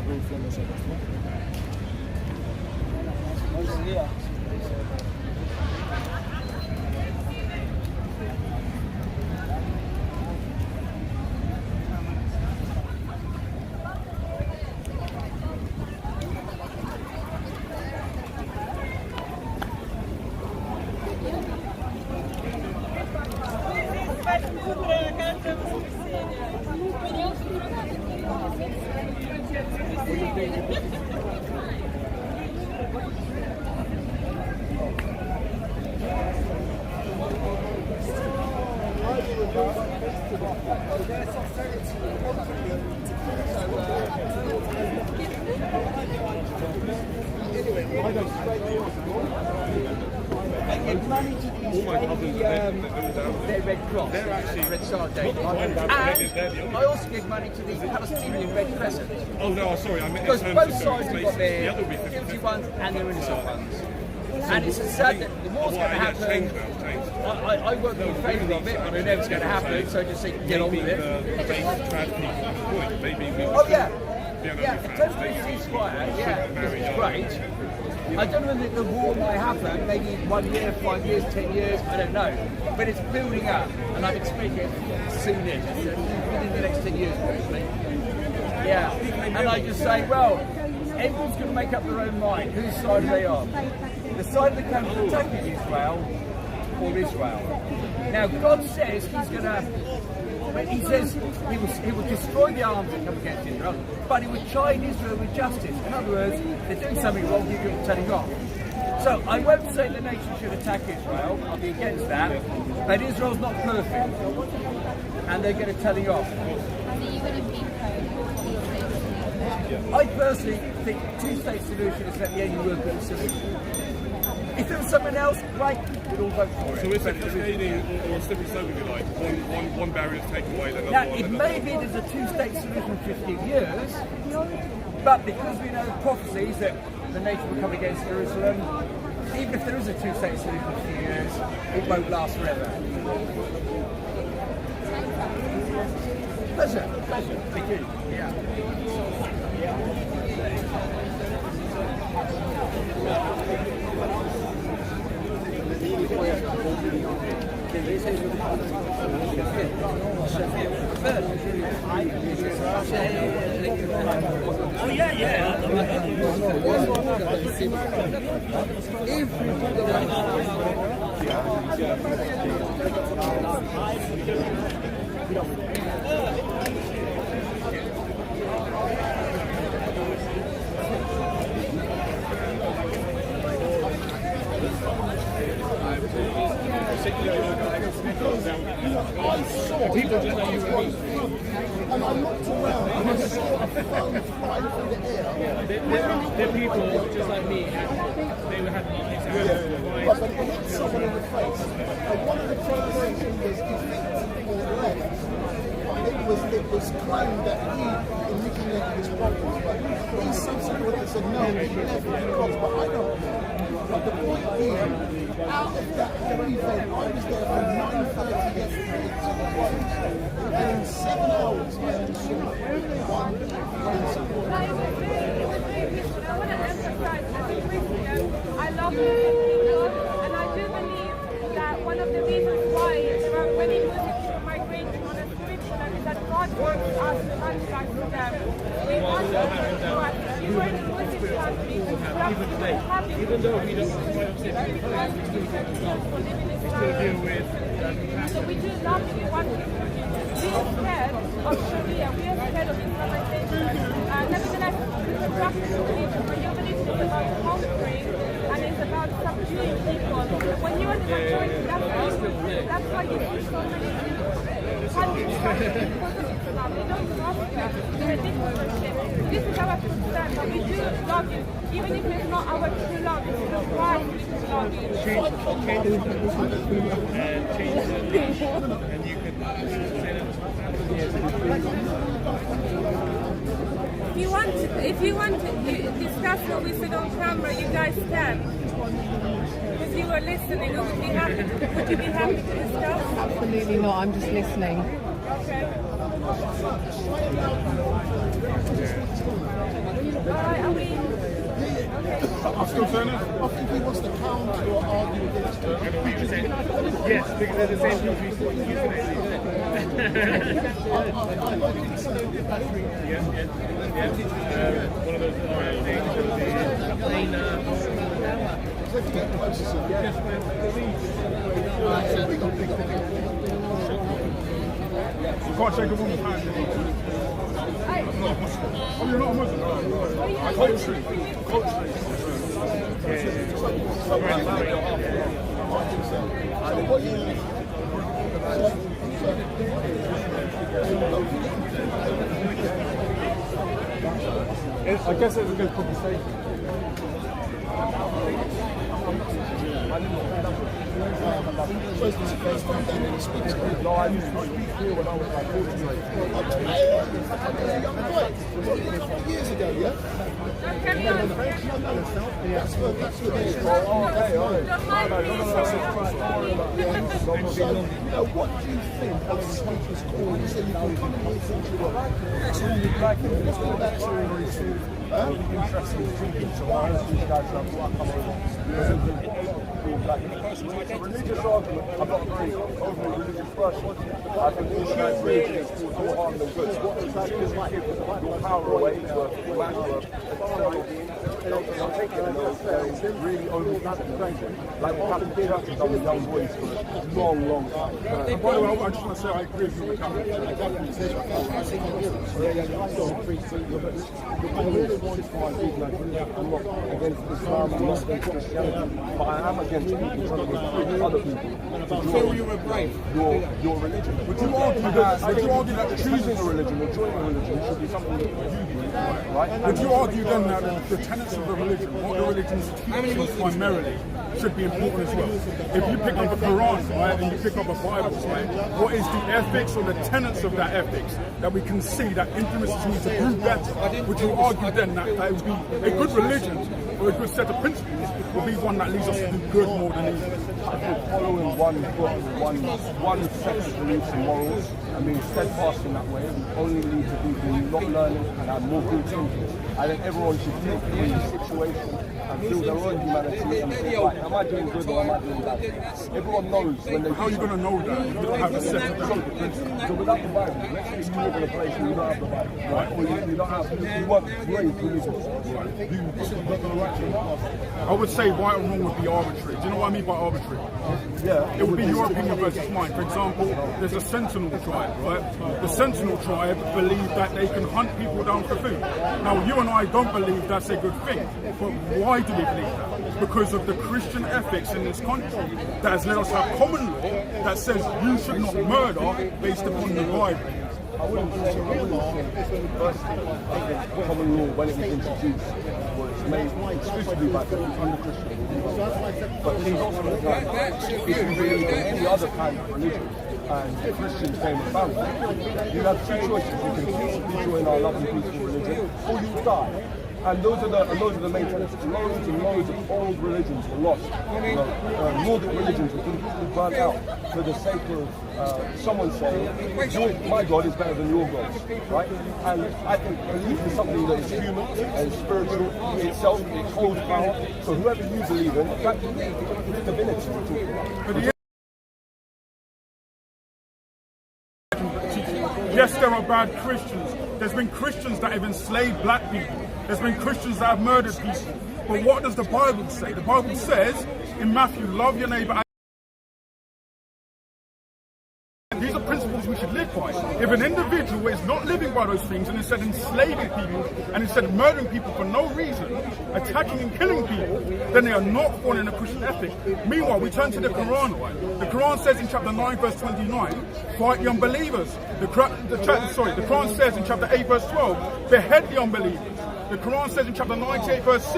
la producción de nosotros, ¿no? Money to the Red Cross, Red Star Day, and I also give money to the Palestinian Red Crescent. Oh no, sorry, I meant because both sides have got their guilty ones and their innocent ones. And it's sad that the war's going to happen. I won't be in favour of it, but I know it's going to happen, so I just say get on with it. Oh yeah, a temporary ceasefire, yeah, it's great. I don't know if the war might happen, maybe 1 year, 5 years, 10 years, I don't know. But it's building up, and I'm expecting it soonish, within the next 10 years, probably. Yeah, and I just say, well, everyone's going to make up their own mind. Whose side are they on? The side of the country attacking Israel, or Israel? Now, God says He's going to. But He says he will destroy the arms that come against Israel, but He would chide Israel with justice. In other words, they're doing something wrong, He will telling off. So I won't say the nation should attack Israel, I'll be against that, but Israel's not perfect, and they're going to tell you off. I personally think two-state solution is the only workable solution. If there was someone else, great, we'd all vote for it. So is it cascading or slippery slope, if you like? One barrier is taken away, then another now, one. it may be there's a two-state solution in 15 years, but because we know prophecies that the nation will come against Jerusalem, even if there is a two-state solution in a few years, it won't last forever. Pleasure. Thank you. Yeah. Oh yeah. People just know you were me. And I looked around and I saw a phone flying through the air. They're people just like me, and they were having these But they hit someone in the face. And one of the things was defeated or left. It was claimed that he initiated this problem, but he subsequently said no, he never because, but I don't know. But the point being, out of that whole event, I was there from 9:30 yesterday to the close, and in 7 hours I saw one support. I want to emphasize, as a Christian, I love Jesus, and I do believe that one of the reasons why there are many Muslims migrating on a scripture is that God wants us to contract with them. We want them to do us. You were in a Muslim country, even though we don't deal with so we do love you. We want you. We are scared of Sharia. We are scared of Islamization. Nevertheless, it's a practical religion. When your religion is about conquering and it's about subduing people, when you're in the majority, that's why you see so many countries because of Islam. They don't trust you. They're a dictatorship. This is our concern, but we do love you. Even if it's not our true love, it's the right to love you. change the nation, and you could say that. If you want to discuss what we said on camera, you guys can. If you were listening, would you be happy to discuss? Absolutely not, I'm just listening. Okay. I'm still saying it. I think he wants to counter or argue against her. Yes, because they're the same people who used to use it. One of those things that was plain Let's get closer. You can't shake a woman's hand. Oh, you're not a Muslim? Culture. I guess it's a good conversation. So it's the first time that he speaks to me. No, I used to speak here when I was like 14. A young boy. A couple of years ago, yeah? That's the day. So, what do you think of Sweetest Call? You said you can come in here since you were. Let's go back to Interesting thinking, so I hope these guys have what come over. Religious argument, I'm not very overly religious person. I think these guys really is more harm than good. What exactly is like your power away to a man or a I'm taking those really overthinking. Like what happened to churches on the young boys for a long time. By the way, I just want to say I agree with you with Catholic. I really want to find people like you. I'm not against Islam, I'm not against Christianity, but I am against people trying to recruit other people to join your religion. Would you argue that Choosing a religion or joining a religion should be something that you do, right? Would you argue then that the tenets of the religion, what the religion's teaching primarily, should be important as well? If you pick up a Quran, right, and you pick up a Bible, right, what is the ethics or the tenets of that ethics that we can see that influences me to do better? Would you argue then that it would be a good religion or a good set of principles will be one that leads us to do good more than evil? I think following one book, one set of beliefs and morals, and being steadfast in that way will only lead to people not learning and have more good thinking. I think everyone should take the situation and feel their own humanity and think, right, am I doing good or am I doing bad? Everyone knows when they. How are you going to know that? You don't have a set of principles. So without the Bible, let's say you live in a place where you don't have the Bible, right? Or you don't have, you weren't raised religious. I would say right or wrong would be arbitrary. Do you know what I mean by arbitrary? Yeah. It would be your opinion versus mine. For example, there's a Sentinel tribe, right? The Sentinel tribe believe that they can hunt people down for food. Now, you and I don't believe that's a good thing. But why do we believe that? Because of the Christian ethics in this country that has let us have common law that says you should not murder based upon the Bible. I wouldn't say first common law when it was introduced was made exclusively by under Christian. But these also if you believe in any other kind of religion and Christians came and found it, you have two choices. You can peacefully join our loving peaceful religion or you die. And those are the main tenets. Loads and loads of old religions were lost. Nordic religions were completely burnt out for the sake of someone saying, my God is better than your God, right? And I think belief is something that is human and spiritual itself. It holds power. So whoever you believe in, it's divinity we're talking about. Yes, there are bad Christians. There's been Christians that have enslaved black people. There's been Christians that have murdered people. But what does the Bible say? The Bible says in Matthew, love your neighbor. These are principles we should live by. If an individual is not living by those things and instead enslaving people and instead murdering people for no reason, attacking and killing people, then they are not following a Christian ethic. Meanwhile, we turn to the Quran. The Quran says in chapter 9 verse 29, fight the unbelievers. The Quran says in chapter 8 verse 12, behead the unbelievers. The Quran says in chapter 98 verse 6,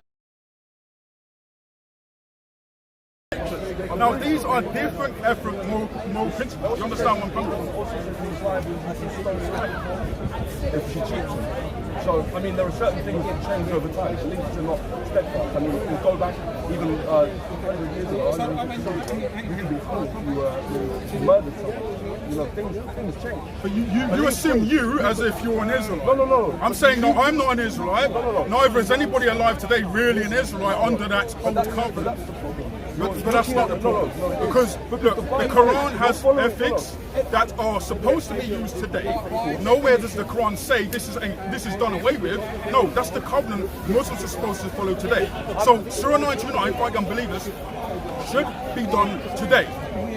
Now, these are different ethnic moral principles. You understand what I'm coming from? If she cheats. So, I mean, there are certain things that change over time. At least they're not steadfast. I mean, if you go back even 100 years ago, you can be fooled if you murdered someone. You know, things change. But you assume you as if you're an Israelite. No. I'm saying no, I'm not an Israelite. No. Neither is anybody alive today really an Israelite under that old covenant. That's the problem. But that's not the problem. Because look, the Quran has ethics that are supposed to be used today. Nowhere does the Quran say this is done away with. No, that's the covenant Muslims are supposed to follow today. So Surah 929, fight unbelievers, should be done today.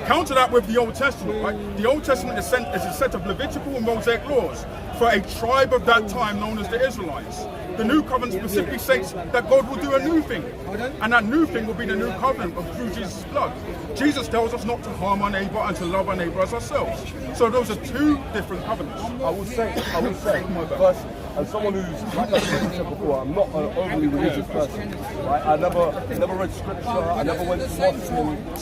Counter that with the Old Testament, right? The Old Testament is a set of Levitical and Mosaic laws for a tribe of that time known as the Israelites. The New Covenant specifically states that God will do a new thing, and that new thing will be the new covenant through Jesus' blood. Jesus tells us not to harm our neighbor and to love our neighbor as ourselves. So those are two different covenants. I would say, first, as someone who's, like I said before, I'm not an overly religious person. Right? I never read scripture. I never went to mosque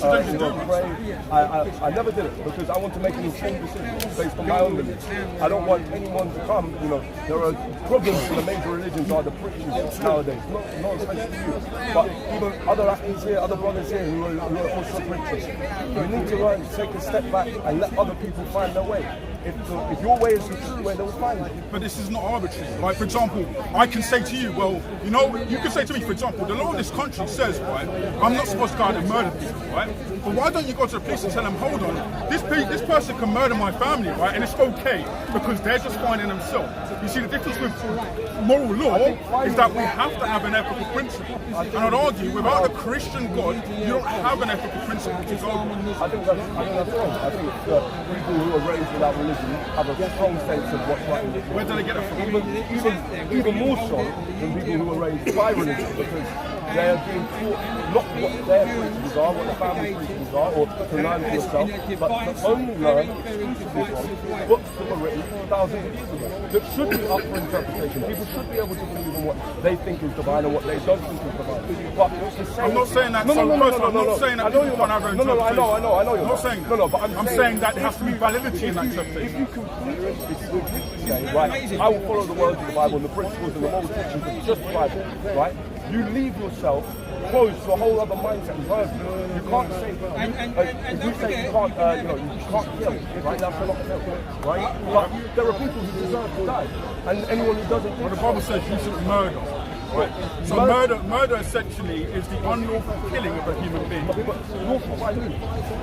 and pray. I never did it because I want to make an informed decision based on my own beliefs. I don't want anyone to come. You know, there are problems in the major religions are the preachers nowadays. Not especially you, but even other athletes here, other brothers here who are also preachers. You need to learn, take a step back, and let other people find their way. If your way is the true way, they will find it. But this is not arbitrary. Like, for example, I can say to you, well, you know, you can say to me, for example, the law of this country says, right, I'm not supposed to go out and murder people, right? But why don't you go to the police and tell them, hold on, this person can murder my family, right? And it's okay because they're just finding themselves. You see, the difference with moral law is that we have to have an ethical principle. And I'd argue, without a Christian God, you don't have an ethical principle to go on. I think that's wrong. I think people who are raised without religion have a strong sense of what's right and wrong. Where do they get it from? Even more so than people who are raised by religion, because they are being taught not what their principles are, what the family principles are, or to learn for yourself, but to only learn exclusively from books that were written thousands of years ago that should be up for interpretation. People should be able to believe in what they think is divine and what they don't think is divine. But to say, I'm not saying that. I'm not saying that people can't have an interpretation. I know. I'm not saying that. But I'm saying that there has to be validity in that interpretation. If you completely say, right, I will follow the words of the Bible and the principles and the moral teachings of just the Bible, right? You leave yourself closed to a whole other mindset. You can't say, if you say you can't, you can't kill, right? That's not kill, right? But there are people who deserve to die, and anyone who doesn't. Well, the Bible says you shouldn't murder. Right. So murder essentially is the unlawful killing of a human being. But lawful by who?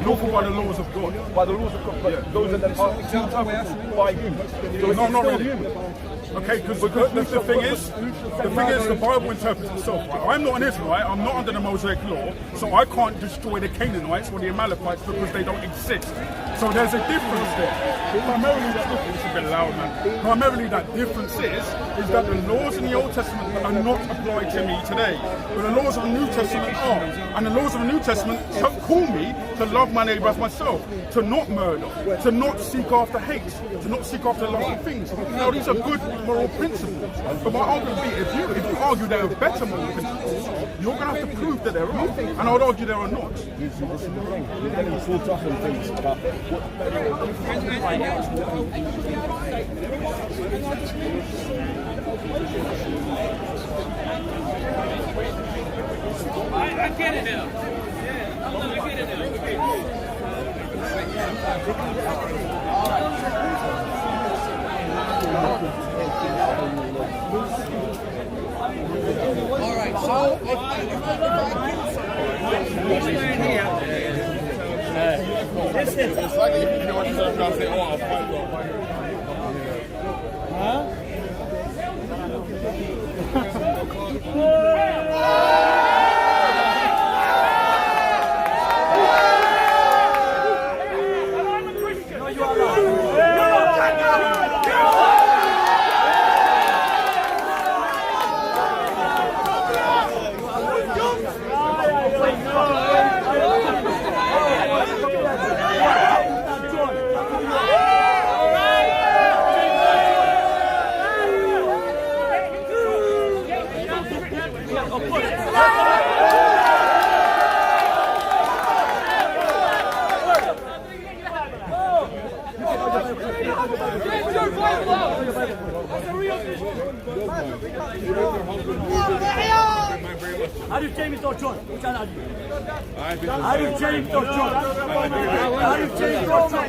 Lawful by the laws of God. By the laws of God. But those are then interpreted by you. So not really. Human. Okay, because the thing is, the Bible interprets itself. Right? I'm not an Israelite. I'm not under the Mosaic law, so I can't destroy the Canaanites or the Amalekites because they don't exist. So there's a difference there. It's a bit loud, man. Primarily, that difference is that the laws in the Old Testament are not applied to me today, but the laws of the New Testament are. And the laws of the New Testament call me to love my neighbour as myself, to not murder, to not seek after hate, to not seek after lustful things. Now, these are good moral principles. But my argument would be, if you argue there are better moral principles, you're going to have to prove that there are. And I would argue there are not. This is the thing. You're getting caught up in things about I get it now. I get it now. All right, so It's like if you want to say, oh, I'll fight you. Arif James Doçon. Arif James Doçon. Arif James Doçon.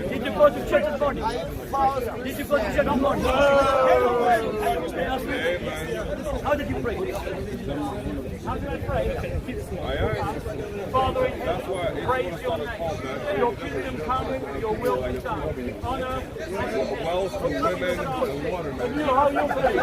Did you go to church this morning? Did you go to church this morning? How did you pray? How did I pray? Father in heaven, praise your name. Your kingdom come, your will be done. Honor, Wealth for women and watermen. you how you pray.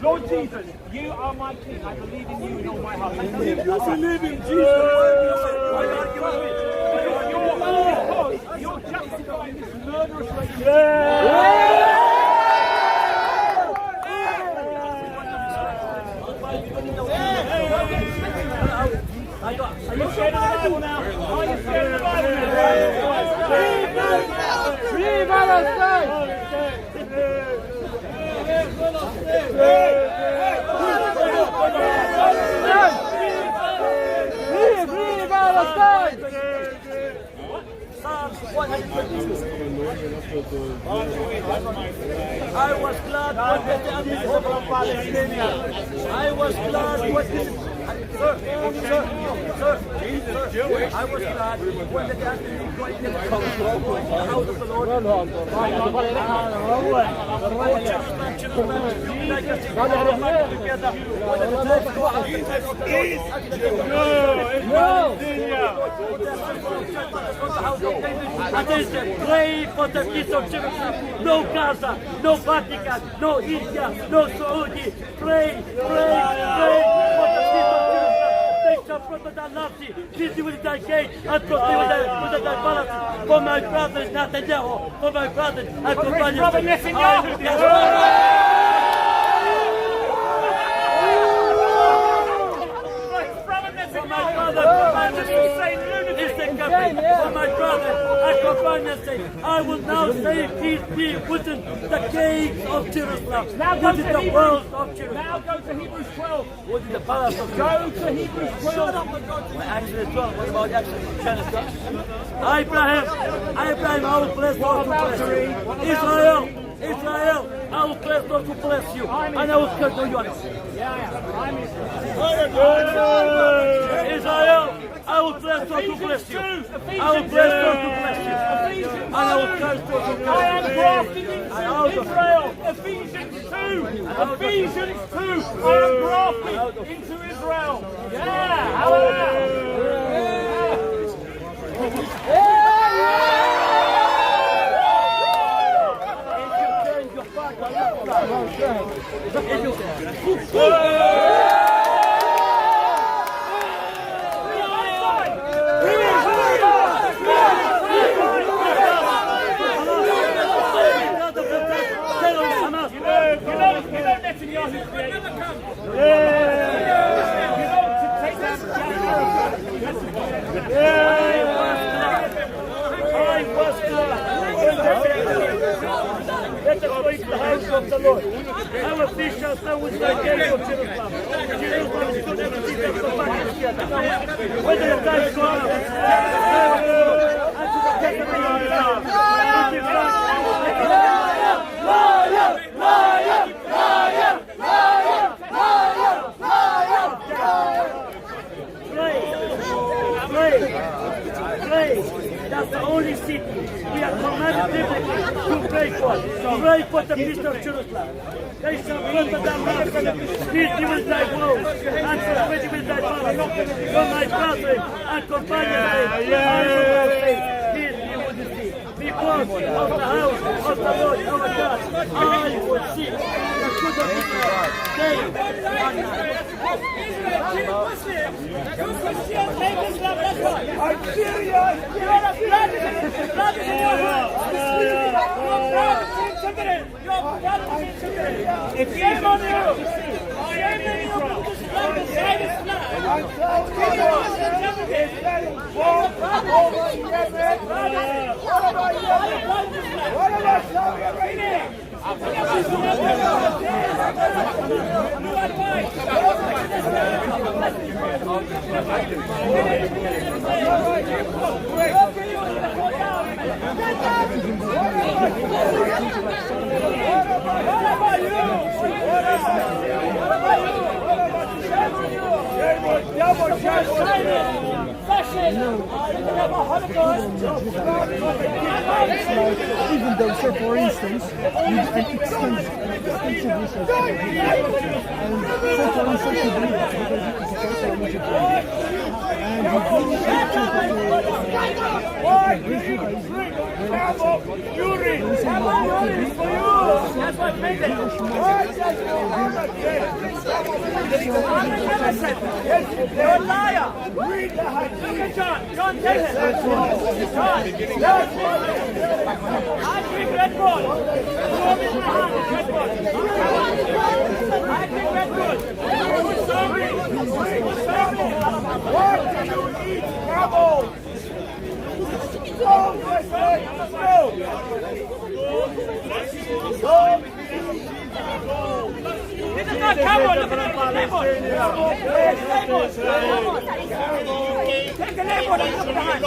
Lord Jesus, you are my King. I believe in you with all my heart. If you believe in Jesus, you're justifying this murderous Are you scared of the Bible now? Are you scared of the Bible now? Leave Palestine! Leave Palestine! Psalms 122. I was glad when the armies of Palestinians. I was glad when the Sir, I was glad when the destiny going to come in the house of the Lord. Pray for the peace of Jerusalem. No Gaza, no Vatican, no India, no Saudi. Pray for the peace of This will die gate and proceed with the policy for my brothers, Netanyahu, for my brothers and companions. For my brother, and companions, I will now say peace be within the gates of Jerusalem, within the walls of Jerusalem. Now go to Hebrews 12. Within the palace of Jerusalem. Go to Hebrews 12. Actually 12. What about Exodus? Abraham, I will bless those who bless you. Israel, I will bless those who bless you, and I will curse those who curse you. Israel, I will bless those who bless you. I will bless those who bless you. And I will curse those who curse you. I am grafted into Israel. Ephesians 2. Ephesians 2. I am grafted into Israel. Yeah. Let us go into the house of the Lord. Our feet shall stand with the gates of Jerusalem. Jerusalem is good and the feet of the back together. Whether the time is gone, and to the death of the Lord. Pray. That's the only city we are commanded biblically to pray for. Pray for the peace of Jerusalem. They shall plunder their mouths and peace with thy woes, and prosperity with thy power. For my brethren and companions, I will say, peace be with thee. Because of the house of the Lord our God, I will see the good of Israel day and night. I'm serious! You're a blood in your hands! children. Your Palestinian children. Shame on you. Shame on you. Like the Zionist flag. What about Saudi Arabia? Even though, so for instance, you an extensive research and so for instance, you believe that because it's a social media and you That's what made it. You're a liar. Look at John. John, tell him. John. I drink Red Bull. Red Bull. I drink Red Bull. What do you eat, Bravo? This is not cowboy. Look at the label. Take the label and look behind.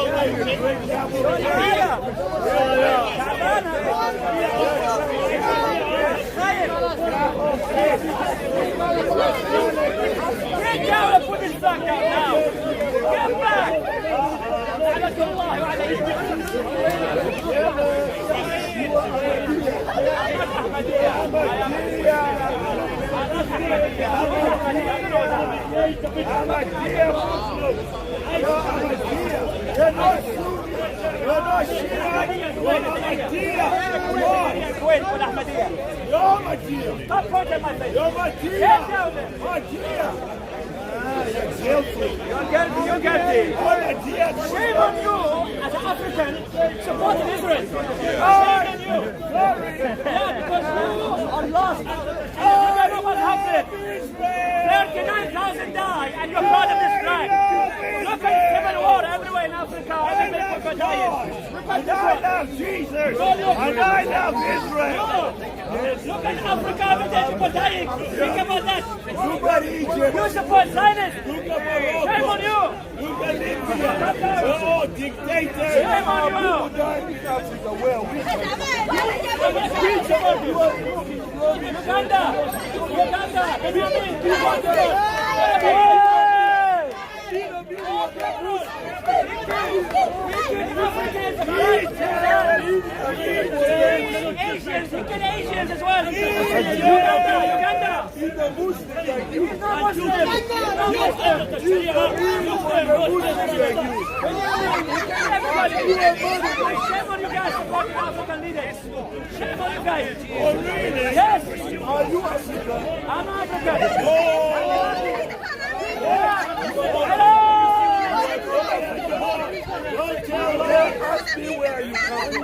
Get down and put this suck down now. Get back. You're guilty. Shame on you as an African supporting Israel. Shame on you. Sorry. Yeah, because you are lost. You know what happened. 39,000 died and you're proud of this flag. Look at civil war everywhere in Africa. Everybody dying. I love Jesus. I love Israel. Look at Africa, everything people dying. Think about that. Look at Egypt. You support Zionists. Shame on you. Look at Libya. Oh, dictator. Shame on you. Uganda. Asians as well. Uganda. He's a Muslim. He's not Muslim. Shame on you guys supporting African leaders. Shame on you guys. Oh, really? Yes. Are you African? I'm African. Hello. Don't tell me. Ask me where you come from.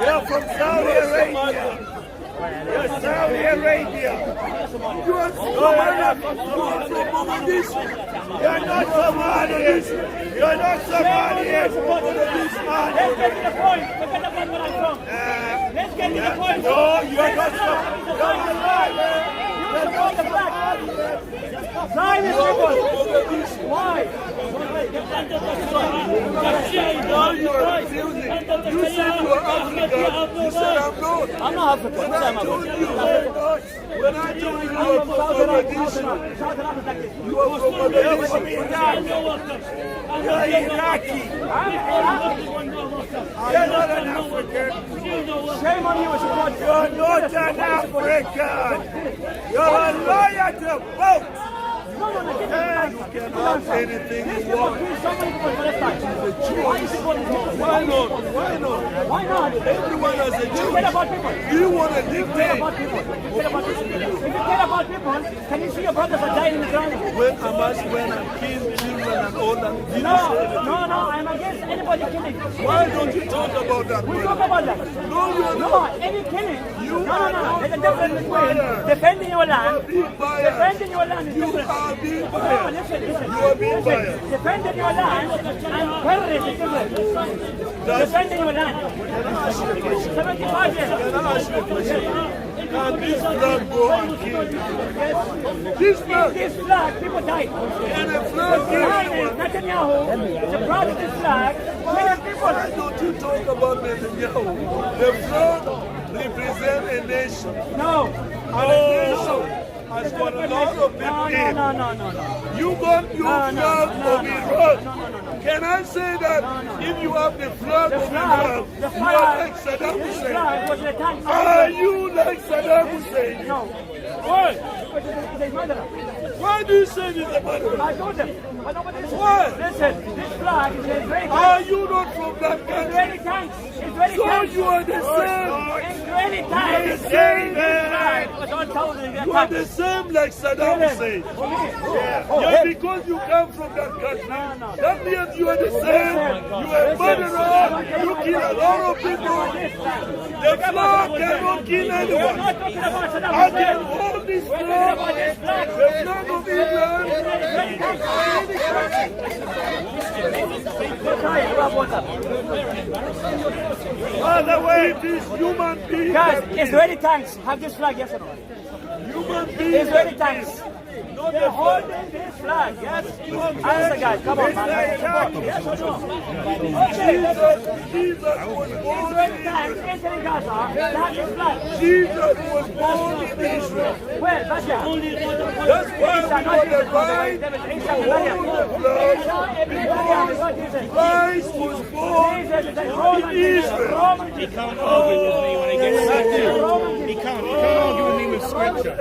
You're from Saudi Arabia. You're Saudi Arabia. You are from Mogadishu. You're not Somalians. You're not Somalians. Let's get to the point. Forget about where I'm from. Let's get to the point. No, you're not Somalians. You're not the flag. Zionist people. Why? You said you were African. You said I'm not. I'm not African. When I told you you were from Mogadishu, you are from Mogadishu. You're Iraqi. You're not an African. Shame on you as a country. You're not an African. You're a liar to vote. You can have anything you want. Why not? Why not? Why not? Everyone has a You care choice. about people. You want to You care dictate. about people. You care about people. If you care about people, can you see your brothers are dying in the ground? When Hamas went and killed children and all that, did you No, say anything? no, no, I'm against anybody killing. Why don't you talk about that? We brother? talk about that. No, you're No, not. any killing. You No, are no, no. not There's a difference being between biased. defending your land. You are being biased. Defending your land is You different. are being No, biased. listen. You are being Listen. biased. Defending your land and terrorism is different. Defending your land. 75 years. Can I ask you a question? Can this flag go and kill? This flag, This flag, people died. can a flag The kill pride is anyone? Netanyahu. The pride of this flag. Many people. Why don't you talk about Netanyahu? The flag represents a nation. No. And a nation has got a lot of people in. No. You got your No, flag no, of Iran. Can I say that if you have the flag The of flag, Iran, the you are like flag, Saddam this Hussein? flag was an attack. Are you like Saddam Hussein? No. Why? He's a murderer. Why do you say he's a murderer? I told them. But nobody listens. Why? Listen, this flag is Israeli Are tanks. you not from that country? Israeli tanks. Israeli So tanks. you are the same. Israeli tanks. You are the same. This flag was all told in You are the same like Saddam Hussein. Yeah, because you come from that country, that means you are the same. You are a murderer. You kill a lot of people. The flag cannot kill We're anyone. not talking about Saddam I Hussein. can hold this We're talking flag, about this flag. the flag of England. By the way, this human being, Guys, Israeli tanks have this flag, yes or no? human being, Israeli tanks. They're holding this flag, yes? Answer, guys. Come on, man. Yes or no? Okay. Jesus was born Israeli in tanks Israel. entering Gaza. They have this flag. Jesus was born in Israel. Where? Back here. That's why we got the right David, to Isa, hold the flag, because Christ was born in Israel. He can't argue with me when he gets sacked. He can't argue with me with scripture.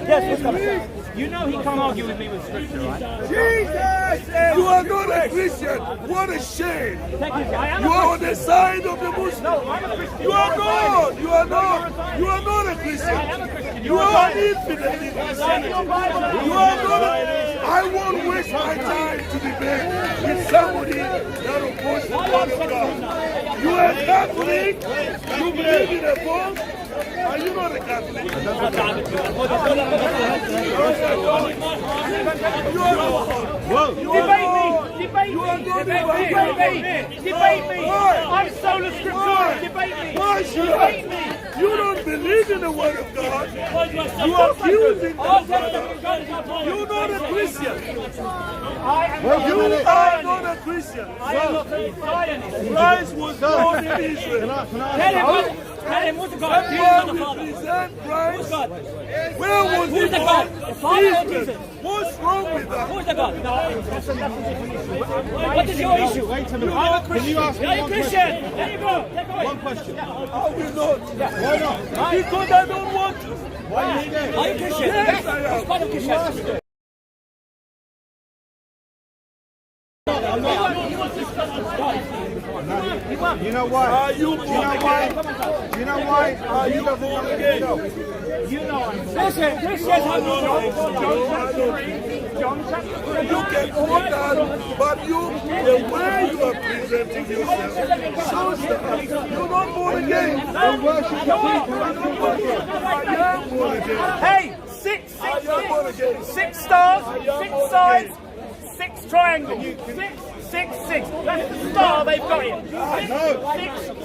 Yes, Mr. You know he can't argue with me with scripture, right? Jesus! You are not a Christian. What a shame. I am You are on the side of the Muslims. You are not. You are not. You are not a Christian. You are an infidel. You are not. I won't waste my time to debate with somebody that opposes the word of God. You are a Catholic. You believe in a book. Are you not a Catholic? You are Debate me. Why? I'm sola scriptura. Debate me. Why should I? You don't believe in the word of God. You are accusing God. You're not a Christian. You are not a Christian. Christ was born in Israel. Tell him who's the God. That's Jesus why is the we Father. present Christ. God. Where was Who's he the born? God? The Father or Israel. Jesus? What's wrong with that? Who's the God? No, what is your issue? Wait a minute. I'm a Can Christian. you ask me You're a one Christian. There you go. Take away. One question. I will not. Why not? Because I don't want to. Why are you there? Are you Christian? Yes, I am. What kind of Christian? You know why? Are you You know why? You know why? He doesn't want to get go. Listen, Christians have no John chapter 3. You can hold that, but the way you are presenting yourself shows that you're not born again. They worship the people. I am born again. Hey, six stars, six sides, six triangles. Six. That's the star they've got here.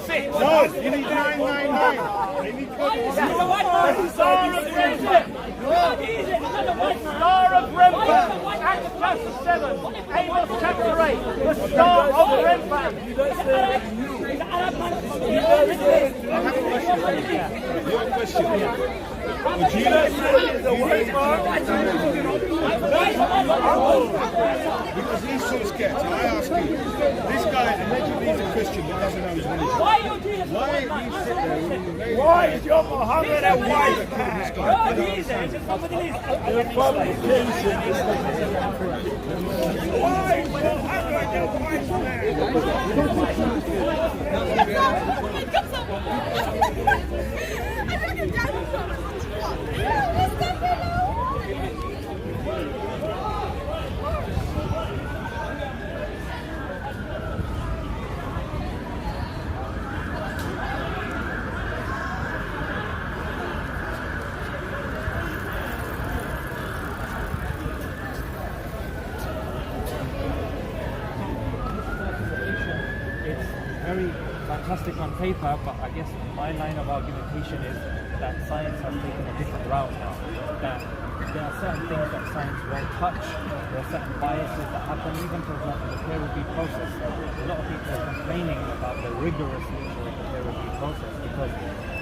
Six. No, you need 999. They need That's the white man. Star of Remphan. Star of Remphan. Acts chapter 7. Amos chapter 8. The star of Remphan. Your question. Would you like to say the white man? Because he's so scared. So I ask you, this guy allegedly is a Christian but doesn't know his religion. Why are you Jesus? Why are you sitting there when you very Why is your Muhammad a white man? Oh, Jesus. It's somebody else. The publication is Why is Muhammad a white man? very fantastic on paper, but I guess my line of argumentation is that science has taken a different route now. That there are certain things that science won't touch. There are certain biases that happen, even for example the peer review process. A lot of people are complaining about the rigorous nature of the peer review process because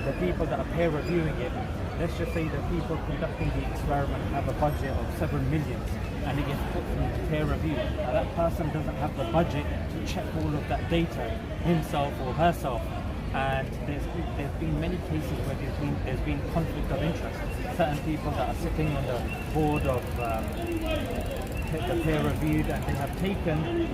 the people that are peer reviewing it, let's just say the people conducting the experiment have a budget of several millions and it gets put through peer review. Now that person doesn't have the budget to check all of that data himself or herself. And there's been many cases where there's been conflict of interest. Certain people that are sitting on the board of the peer reviewed and they have taken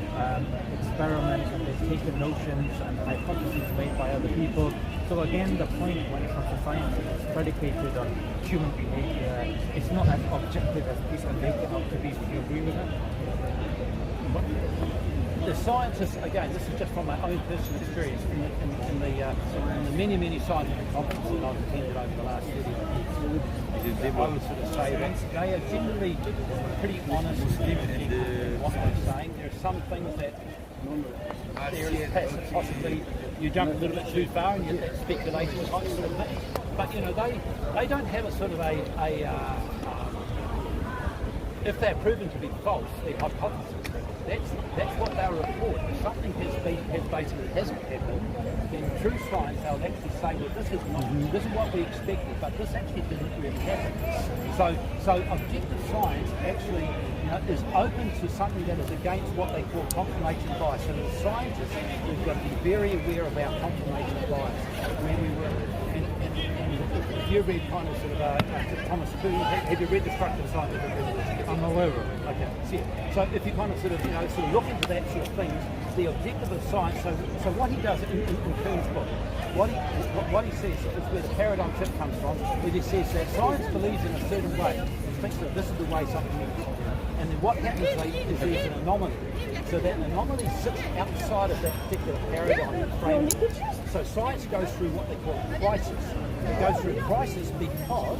experiments and they've taken notions and hypotheses made by other people. So again, the point when it comes to science is predicated on human behavior. It's not as objective as people make it out to be. Would you agree with that? The scientists, again, this is just from my own personal experience in the many scientific conferences I've attended over the last 30 years. I would sort of say that they are generally pretty honest in what they're saying. There are some things that there is possibly you jump a little bit too far and you get that speculation type sort of thing. But you know, they don't have a sort of if they're proven to be false, their hypothesis. That's what they'll report. If something basically hasn't happened, then true science they'll actually say, well, this is what we expected, but this actually didn't really happen. So objective science actually is open to something that is against what they call confirmation bias. And as scientists, we've got to be very aware of our confirmation bias. I mean, if you read kind of sort of Thomas Kuhn, have you read The Structure of Scientific Revolution? I'm aware of it. Okay. So if you kind of sort of look into that sort of things, the objective of science. So what he does in Kuhn's book, what he says is where the paradigm shift comes from. Where he says that science believes in a certain way, thinks that this is the way something is, and then what happens is there's an anomaly. So that anomaly sits outside of that particular paradigm framework. So science goes through what they call a crisis. It goes through a crisis because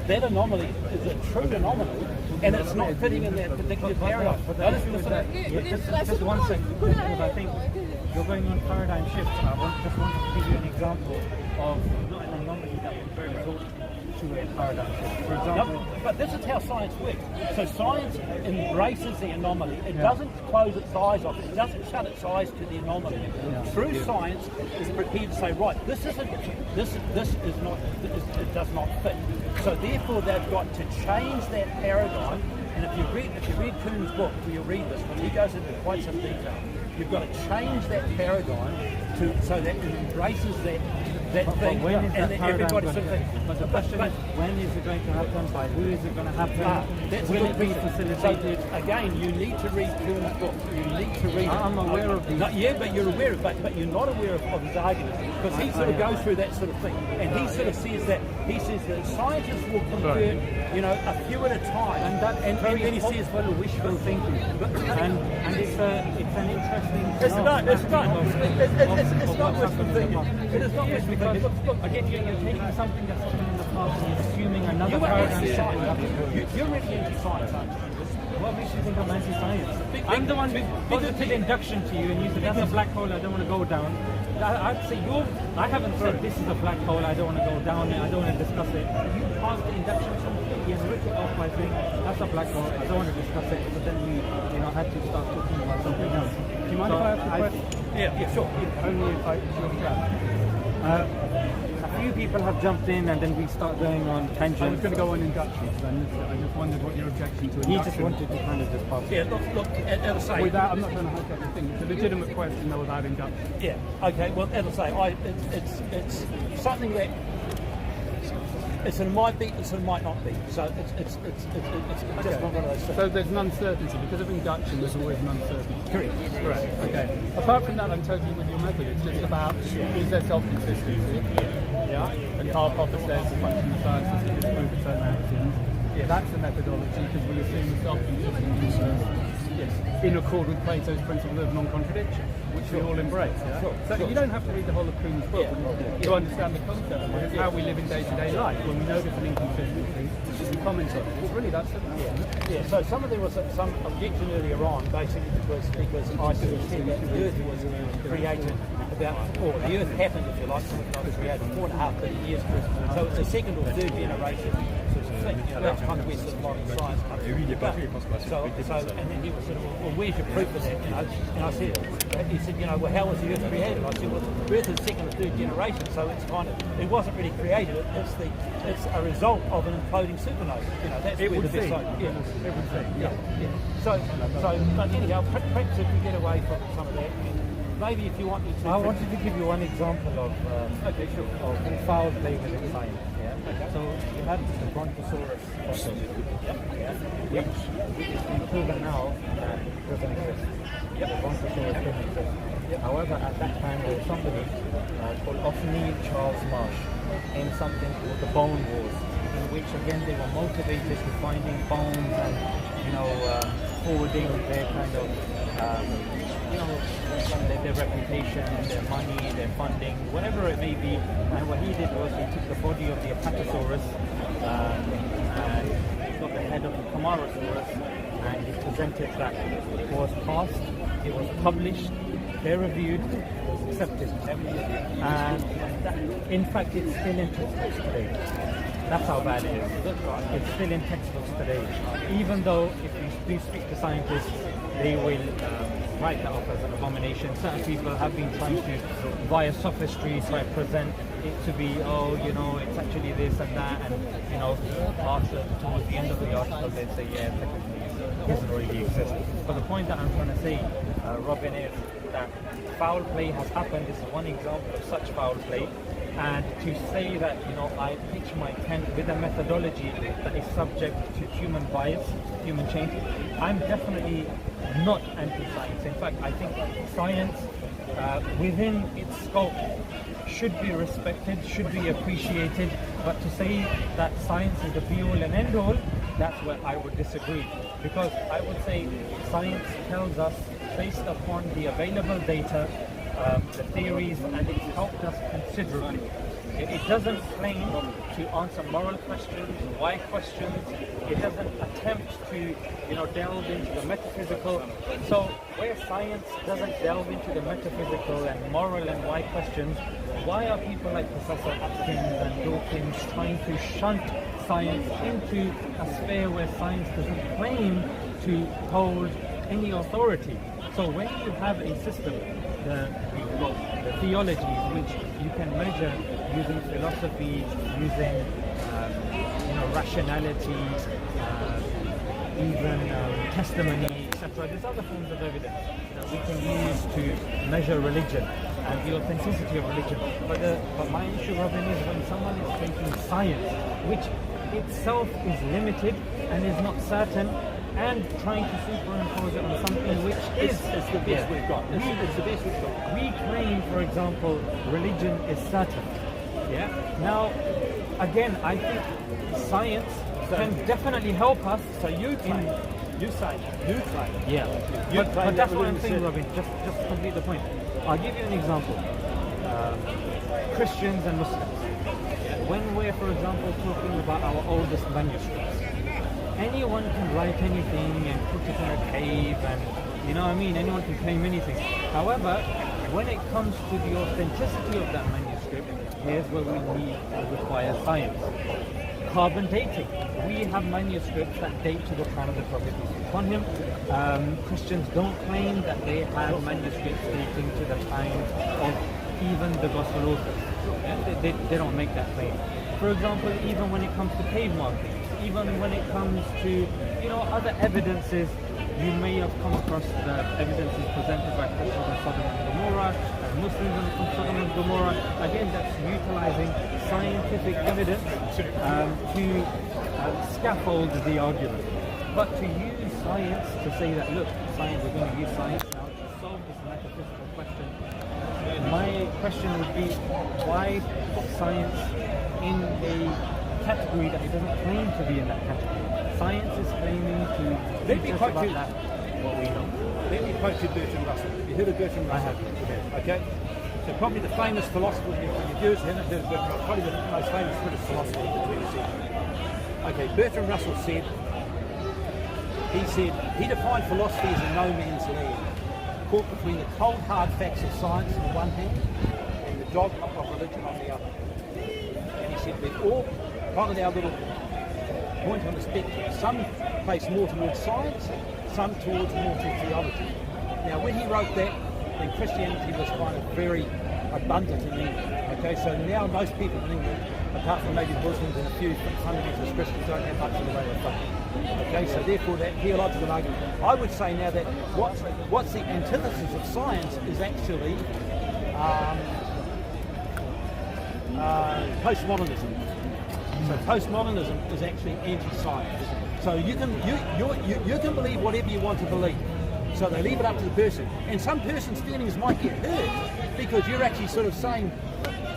that anomaly is a true anomaly and it's not fitting in that particular paradigm. Just one second, because I think you're going on paradigm shifts. I just want to give you an example of not an anomaly that would result to a paradigm shift. For example, but this is how science works. So science embraces the anomaly. It doesn't close its eyes off. It doesn't shut its eyes to the anomaly. Through science, it's prepared to say, right, this is not, it does not fit. So therefore, they've got to change that paradigm. And if you read Kuhn's book, you'll read this, but he goes into quite some detail. You've got to change that paradigm so that it embraces that thing, when is and that everybody sort of thing. But the question is, when is it going to happen? By who is it going to happen? That's Will a it good be question. facilitated? So, again, you need to read Kuhn's book. You need to read it. I'm aware of these. Yeah, but you're aware of it, but you're not aware of his argument. Because he sort of goes through that sort of thing. And he sort of says that scientists will convert, a few at a time. And then he says, well, wishful thinking. And it's an interesting... It's not wishful thinking. It is not wishful thinking. Look, again, you're taking something that's happened in the past and you're assuming another paradigm shift. You're really into science, aren't you? What makes you think I'm anti-science? I'm the one who posited induction to you and you said that's a black hole I don't want to go down. I'd say I haven't said this is a black hole I don't want to go down it, I don't want to discuss it. You passed the induction completely and ripped it off by saying that's a black hole, I don't want to discuss it. But then we had to start talking about something else. Do you mind if I ask a question? Yeah, sure. Only if I a few people have jumped in and then we start going on tangents. I was going to go on induction, so I just wondered what your objection to induction. He just wanted to kind of just pass. Yeah, look, as I say... Without, I'm not trying to hike up the thing. It's a legitimate question, though, about induction. Yeah, okay, well, as I say, it's something that... It might be, it might not be. So it's just not one of those things. So there's an uncertainty. Because of induction, there's always an uncertainty. Correct. Okay. Apart from that, I'm totally with your method. It's just about, is there self-consistency? Yeah. And Karl Popper says the function of science is to prove its own actions. Yeah. That's the methodology, because we assume self-consistency. justice in accord with Plato's principle of non-contradiction, which we all embrace. Yeah? So you don't have to read the whole of Kuhn's book to understand the concept. It's how we live in day-to-day life when we notice an inconsistency, we comment on it. It's really that simple. Yeah, so there was some objection earlier on, basically because I said that the Earth was created or the Earth happened, if you like, was created 4.5 billion years ago. So it's a second or third generation sort of thing. That's kind of where sort of modern science comes from. And then he was sort of, well, where's your proof of that? And I said, he said, well, how was the Earth created? I said, well, the Earth is second or third generation, so it's kind of, it wasn't really created. It's a result of an imploding supernova. That's where the best side. So, but anyhow, perhaps if we get away from some of that, maybe if you want me to. I wanted to give you one example of foul play within science. So you have the Brontosaurus fossil, which is been proven now that doesn't exist. The Brontosaurus didn't exist. However, at that time there was somebody called Othniel Charles Marsh in something called the Bone Wars, in which again they were motivated to finding bones and forwarding their kind of their reputation, their money, their funding, whatever it may be. And what he did was he took the body of the Apatosaurus and got the head of the Camarasaurus, and he presented that. It was passed, it was published, peer-reviewed, it was accepted. And in fact, it's still in textbooks today. That's how bad it is. It's still in textbooks today. Even though if you do speak to scientists, they will write that off as an abomination. Certain people have been trying to, via sophistry, try to present it to be, it's actually this and that, and towards the end of the article they say, yeah, technically it doesn't really exist. But the point that I'm trying to say, Robin, is that foul play has happened. This is one example of such foul play. And to say that, I pitch my tent with a methodology that is subject to human bias, human change, I'm definitely not anti-science. In fact, I think science, within its scope, should be respected, should be appreciated. But to say that science is the be-all and end-all, that's where I would disagree. Because I would say science tells us, based upon the available data, the theories, and it's helped us considerably. It doesn't claim to answer moral questions, why questions. It doesn't attempt to, delve into the metaphysical. So where science doesn't delve into the metaphysical and moral and why questions, why are people like Professor Atkins and Dawkins trying to shunt science into a sphere where science doesn't claim to hold any authority? So when you have a system, the theology, which you can measure using philosophy, using rationality, even testimony, etc. There's other forms of evidence that we can use to measure religion and the authenticity of religion. But my issue, Robin, is when someone is taking science, which itself is limited and is not certain, and trying to superimpose it on something which is the best we've got. It's the best we've got. We claim, for example, religion is certain. Yeah. Now, again, I think science can definitely help us. So you claim. Yeah. But that's what I'm saying, Robin. Just to complete the point. I'll give you an example. Christians and Muslims. When we're, for example, talking about our oldest manuscripts, anyone can write anything and put it in a cave, and anyone can claim anything. However, when it comes to the authenticity of that manuscript, here's where we need and require science. Carbon dating. We have manuscripts that date to the time of the Prophet upon him. Christians don't claim that they have manuscripts dating to the time of even the Gospel authors. They don't make that claim. For example, even when it comes to cave markings, even when it comes to other evidences, you may have come across the evidences presented by Christians in Sodom and Gomorrah, and Muslims in Sodom and Gomorrah. Again, that's utilizing scientific evidence to scaffold the argument. But to use science to say that, look, science, we're going to use science now to solve this metaphysical question. My question would be, why put science in a category that it doesn't claim to be in that category? Science is claiming to be just about that. what we know. Let me quote you Bertrand Russell. Have you heard of Bertrand Russell? I have. Okay. So probably the famous philosopher, if you viewers haven't heard of Bertrand Russell, probably the most famous British philosopher of the 20th century. Okay, Bertrand Russell said, he defined philosophy as a no man's land, caught between the cold hard facts of science on the one hand and the dogma of religion on the other. And he said we've all kind of our little point on the spectrum. Some place more towards science, some towards more to theology. Now when he wrote that, then Christianity was kind of very abundant in England. Okay, so now most people in England, apart from maybe Muslims and a few fundamentalist Christians, don't have much in the way of faith. Okay, so therefore that theological argument, I would say now that what's the antithesis of science is actually postmodernism. So postmodernism is actually anti-science. So you can believe whatever you want to believe. So they leave it up to the person. And some person's feelings might get hurt because you're actually sort of saying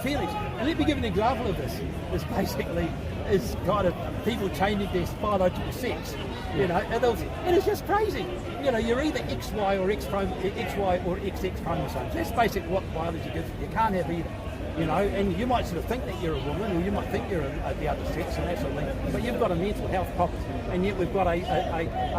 feelings. And let me give an example of this. This basically is kind of people changing their biological sex. You know, and it's just crazy. You know, you're either XY or XY or XX chromosomes. That's basically what biology gives you. You can't have either. You know, and you might sort of think that you're a woman, or you might think you're the other sex, and that sort of thing. But you've got a mental health problem, and yet we've got a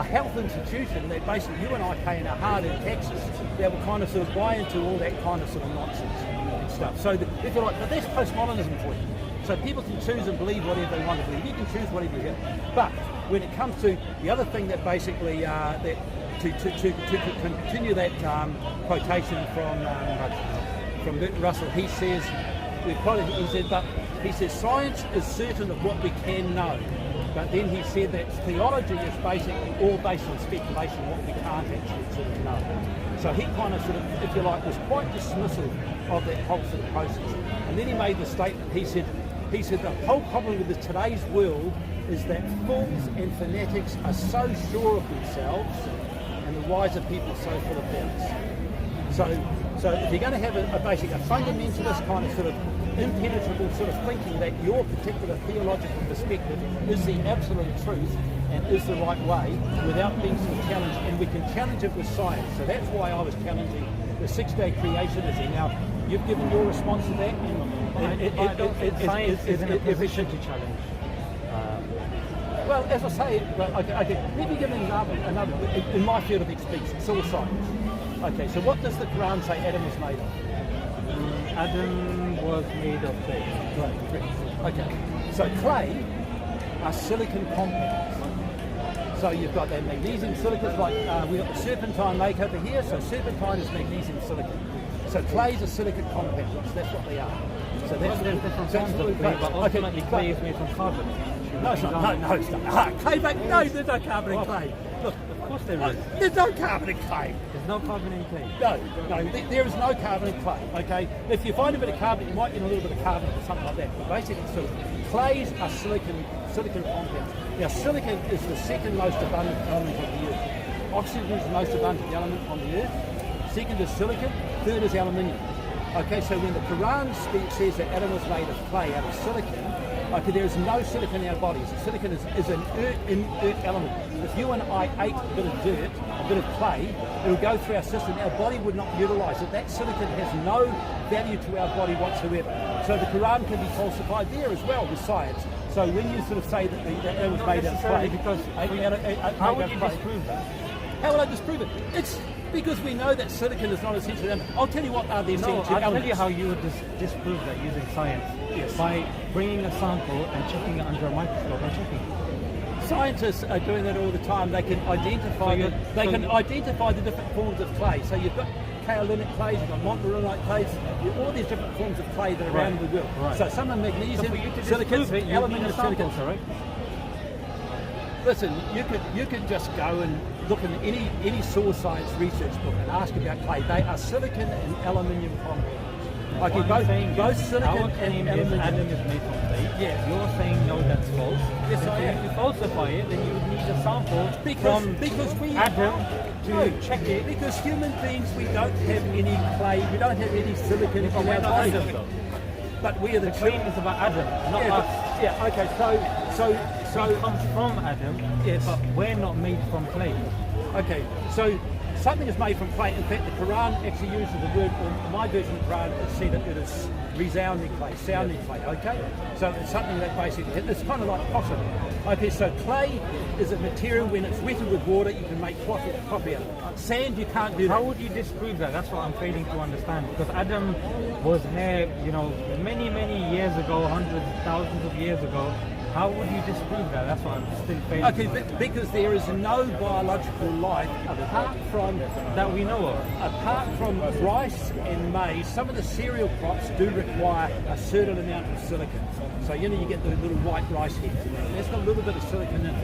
health institution that basically you and I pay in our hard-earned taxes that will kind of sort of buy into all that kind of sort of nonsense and stuff. So if you're like, but that's postmodernism for you. So people can choose and believe whatever they want to believe. You can choose whatever you want. But when it comes to the other thing that basically to continue that quotation from Bertrand Russell, he says, he says science is certain of what we can know, but then he said that theology is basically all based on speculation, what we can't actually sort of know. So he kind of sort of, if you like, was quite dismissive of that whole sort of process. And then he made the statement, he said the whole problem with today's world is that fools and fanatics are so sure of themselves and the wiser people so full of doubts. So if you're going to have a fundamentalist kind of sort of impenetrable sort of thinking that your particular theological perspective is the absolute truth and is the right way without being sort of challenged, and we can challenge it with science. So that's why I was challenging the six-day creationism. Now, you've given your response to that, and science is in a position to challenge. Well, as I say, let me give an example, another, in my field of expertise, soil science. Okay, so what does the Quran say Adam was made of? Adam was made of clay. Right. Okay, so clay are silicon compounds. So you've got that magnesium silicon, like we've got the serpentine lake over here, so serpentine is magnesium silicon. So clays are silicon compounds, that's what they are. So that's there's different forms of clay, but ultimately clay is made from carbon. No, it's not. No, it's not. Clay, no, there's no carbon in clay. Look, of course there is. There's no carbon in clay. There's no carbon in clay. No, there is no carbon in clay. Okay, if you find a bit of carbon, you might get a little bit of carbon or something like that. But basically, sort of clays are silicon compounds. Now, silicon is the second most abundant element on the earth. Oxygen is the most abundant element on the earth. Second is silicon. Third is aluminium. Okay, so when the Quran says that Adam was made of clay out of silicon, okay, there is no silicon in our bodies. Silicon is an inert element. If you and I ate a bit of dirt, a bit of clay, it would go through our system. Our body would not utilise it. That silicon has no value to our body whatsoever. So the Quran can be falsified there as well with science. So when you sort of say that it was made out of clay, because how would you disprove that? How would I disprove it? It's because we know that silicon is not essential element. I'll tell you what are the essential elements. I'll tell you how you would disprove that using science. Yes. By bringing a sample and checking it under a microscope and checking it. Scientists are doing that all the time. They can identify identify the different forms of clay. So you've got kaolinic clays, you've got monterunite clays, all these different forms of clay that are around the world. Right. So some are magnesium, so for you to silicon, disprove it, aluminium, silicon. Right? Listen, you could just go and look in any soil science research book and ask about clay. They are silicon and aluminium compounds. Okay, both silicon and aluminium. Adam is made from clay. Yeah. You're saying no, that's false. Yes, I am. To falsify it, then you would need a sample because we Adam to check it. Because human beings, we don't have any clay, we don't have any silicon in our body. But we are the claim is about Adam, not us. Yeah. Okay. So we come from Adam, yes, but we're not made from clay. Okay, so something is made from clay. In fact, the Quran actually uses the word, or my version of the Quran, it said that it is resounding clay, sounding clay, okay? So it's something that basically, it's kind of like pottery. Okay, so clay is a material, when it's wetted with water, you can make cloth out of it. Sand, you can't do that. How would you disprove that? That's what I'm failing to understand. Because Adam was here, you know, many, many years ago, hundreds, thousands of years ago. How would you disprove that? That's what I'm still failing to understand. Because there is no biological life apart from, that we know of. apart from rice and maize. Some of the cereal crops do require a certain amount of silicon. So, you know, you get the little white rice heads in there. That's got a little bit of silicon in it.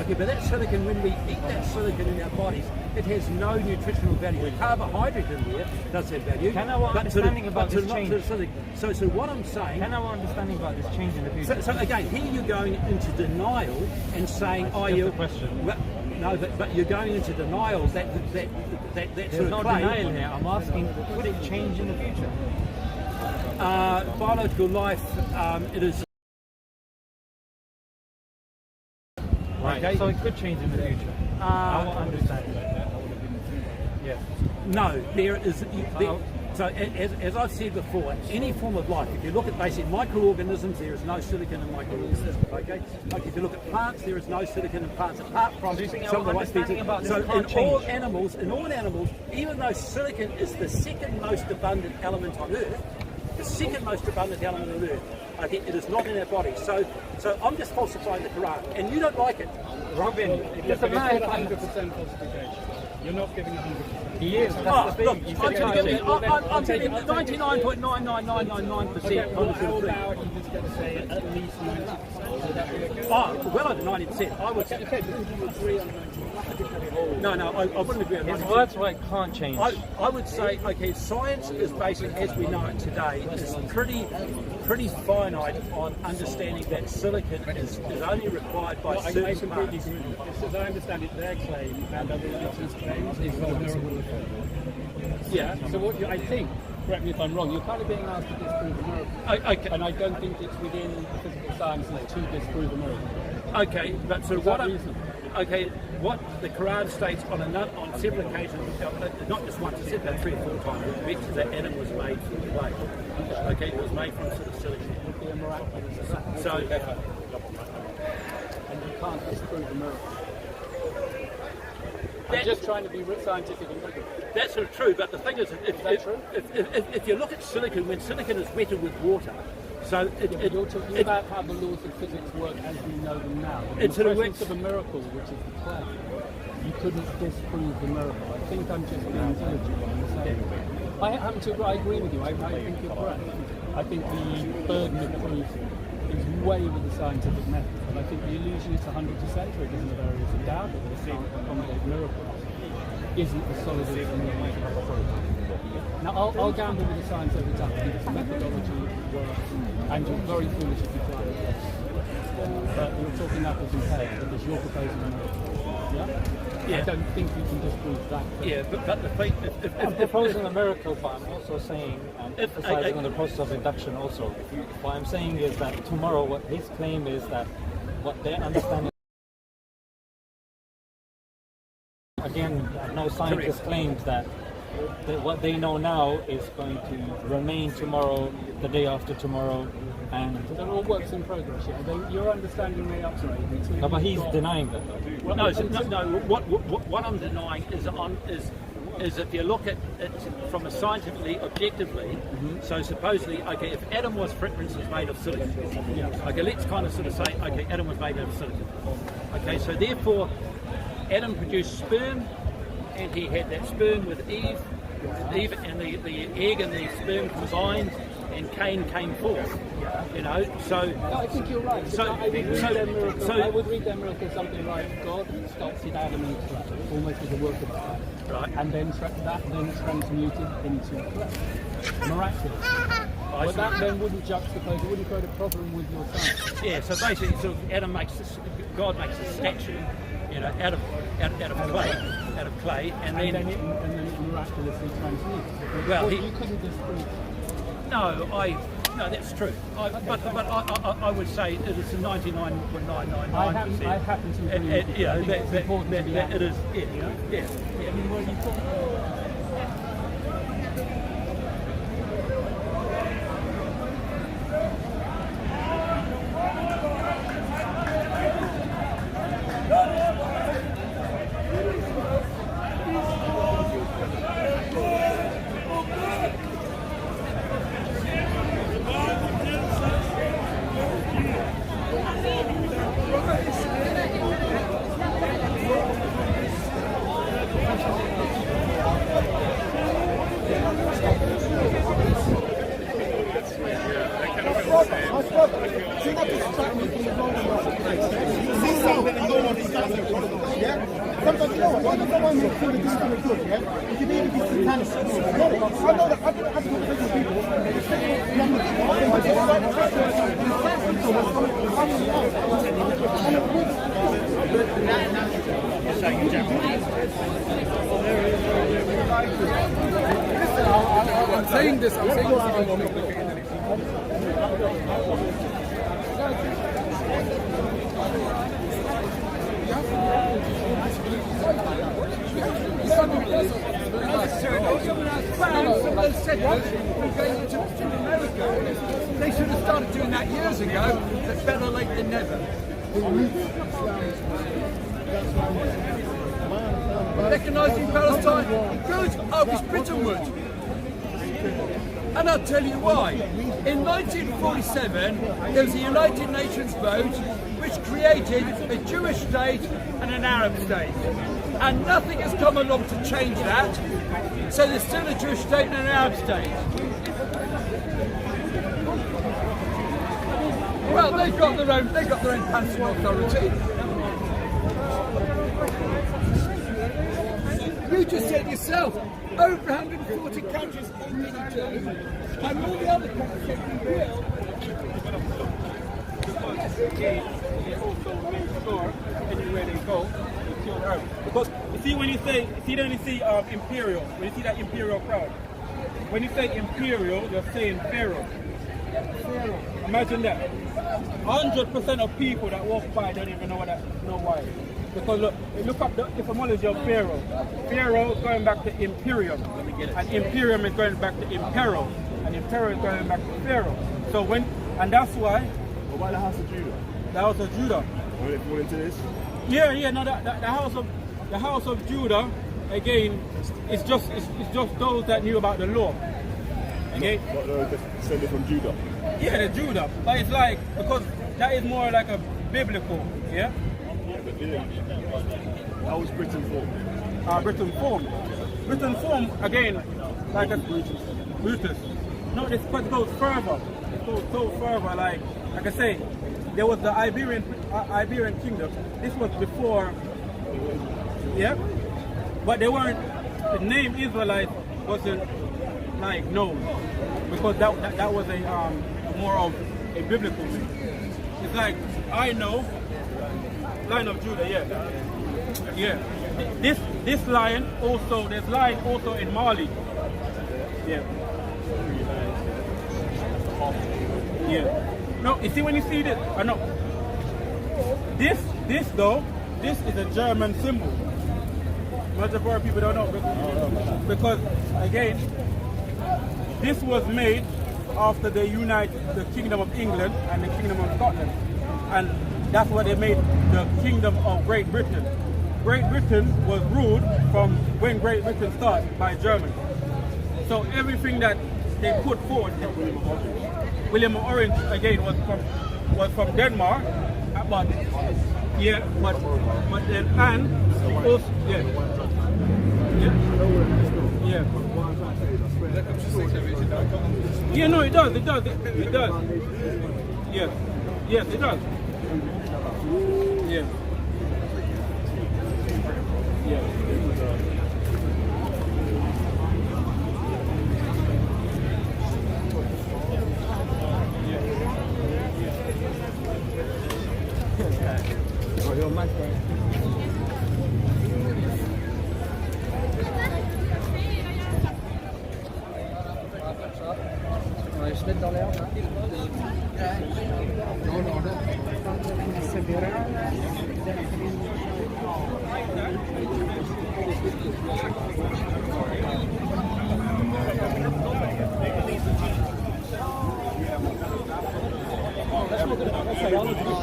Okay, but that silicon, when we eat that silicon in our bodies, it has no nutritional value. The carbohydrate in there does have value. Can our understanding about this change? So what I'm saying... Can our understanding about this change in the future? So again, here you're going into denial and saying, oh, you... question. Well, no, but you're going into denial that There's sort of no claim. denial here. I'm asking, could it change in the future? Biological life, it is... Right. Okay. So it could change in the future. Our understanding. Yes. No, there is... So as I've said before, any form of life, if you look at basic microorganisms, there is no silicon in microorganisms. Okay. If you look at plants, there is no silicon in plants apart from some of the white species. So in all animals, even though silicon is the second most abundant element on Earth, the second most abundant element on Earth, I think it is not in our bodies. So I'm just falsifying the Quran, and you don't like it. Robin, It's not 100% falsification. You're not giving 100%. He is. That's the thing. Look, I'm giving 99.99999%. How loud you just going to say at least 90%? Would that be okay? Oh, well over 90%. I would say. Okay, but would you agree on 90%? No, I wouldn't agree on 90%. His words right can't change. I would say, okay, science is basically, as we know it today, is pretty finite on understanding that silicon is only required by I certain completely parts. agree with you. Just as I understand it, their claim and other religions' claims is that a miracle occurred. Yeah. So what I think, correct me if I'm wrong, you're kind of being asked to disprove a miracle. Okay. And I don't think it's within physical sciences to disprove a miracle. Okay, but so Is what? that reasonable? Okay, what the Quran states on several occasions, not just once, it's said about 3 or 4 times, it mentions that Adam was made from clay. Okay, it was made from sort of silicon. Would be a miraculous event. So, And you can't disprove a miracle. I'm just trying to be scientific and rigorous. that's sort of true, but the thing is, if you look at silicon, when silicon is wetted with water, so You're talking about how the laws of physics work as we know them now. In It's the sort of presence of a miracle, which is the clay, you couldn't disprove the miracle. I think I'm just being intelligent when I'm saying it. I agree with you. I think you're correct. I think the burden of proof is way with the scientific method. And I think the illusion is 100%, or it isn't of areas of doubt, that the thing that accommodate miracles isn't the solid illusion of proof. Now, I'll gamble with the science every time. I think it's a methodology that works, and you're very foolish if you try it. But you're talking apples and pears because you're proposing a miracle. Yeah? I don't think you can disprove that. yeah, but the thing, I'm proposing a miracle, but I'm also saying, and emphasizing on the process of induction also. What I'm saying is that tomorrow, what his claim is that what their understanding, again, no scientist claims that what they know now is going to remain tomorrow, the day after tomorrow, and They're all works in progress, yeah? Your understanding may upgrade until no, but you've he's got- denying that. Though. no. What I'm denying is if you look at it from a scientifically, objectively, so supposedly, okay, if Adam was, for instance, made of silicon, okay, let's kind of sort of say, okay, Adam was made out of silicon. Okay, so therefore, Adam produced sperm, and he had that sperm with Eve and the egg and the sperm combined, and Cain came forth. You know, so. No, I think you're right. I would read their miracle something like God sculpted Adam in clay, almost as a work of art, Right. and then that then transmuted into clay. Miraculous. But that then wouldn't juxtapose, it wouldn't create a problem with your science. Yeah, so basically, so God makes a statue, you know, out of clay, and then it miraculously transmutes. Well, you couldn't disprove. no, No, that's true. But I would say that it's a 99.999%. I happen to agree with you. Yeah, I think it's important to be that it is. Yeah, you know? Yeah. I mean, well, you've got... Sometimes, you know what, why does someone make feel that this is kind of good, yeah? You can even be satanic. No, I know that I've got people, I'm saying this They should have started doing that years ago, but better late than never. Recognising Palestine, good, I wish Britain would. And I'll tell you why. In 1947, there was a United Nations vote which created a Jewish state and an Arab state. And nothing has come along to change that. So there's still a Jewish state and an Arab state. Well, they've got their own Palestinian authority. You just said yourself, over 140 countries already do, and all the other countries said we will. Anywhere they go, they kill Arabs. Because you see, when you see imperial, when you see that imperial crowd, when you say imperial, you're saying pharaoh. Imagine that. 100% of people that walk by don't even know why. Because look up the etymology of pharaoh. Pharaoh is going back to imperium, and imperium is going back to imperial, and imperial is going back to pharaoh. So and that's why. What about the house of Judah? The house of Judah. Are they fall into this? Yeah. No, the house of Judah again. It's just those that knew about the law. Okay. But they're descended from Judah. Yeah, the Judah. But it's like, because that is more like a biblical, yeah? How was Britain formed? Britain formed, again, like a Brutus. No, this goes further. It goes so further, like I say, there was the Iberian Kingdom. This was before, yeah? But they weren't, the name Israelite wasn't like known, because that was a more of a biblical thing. It's like, I know, line of Judah, yeah. This line also, there's line also in Mali. Yeah. No, you see when you see this, I know. This though, this is a German symbol. Much of our people don't know, because again, this was made after they united the Kingdom of England and the Kingdom of Scotland, and that's what they made the Kingdom of Great Britain. Great Britain was ruled from when Great Britain started by Germany. So everything that they put forward, William of Orange again was from Denmark, but then and also, yeah, no, it does. Yes, it does. Yeah.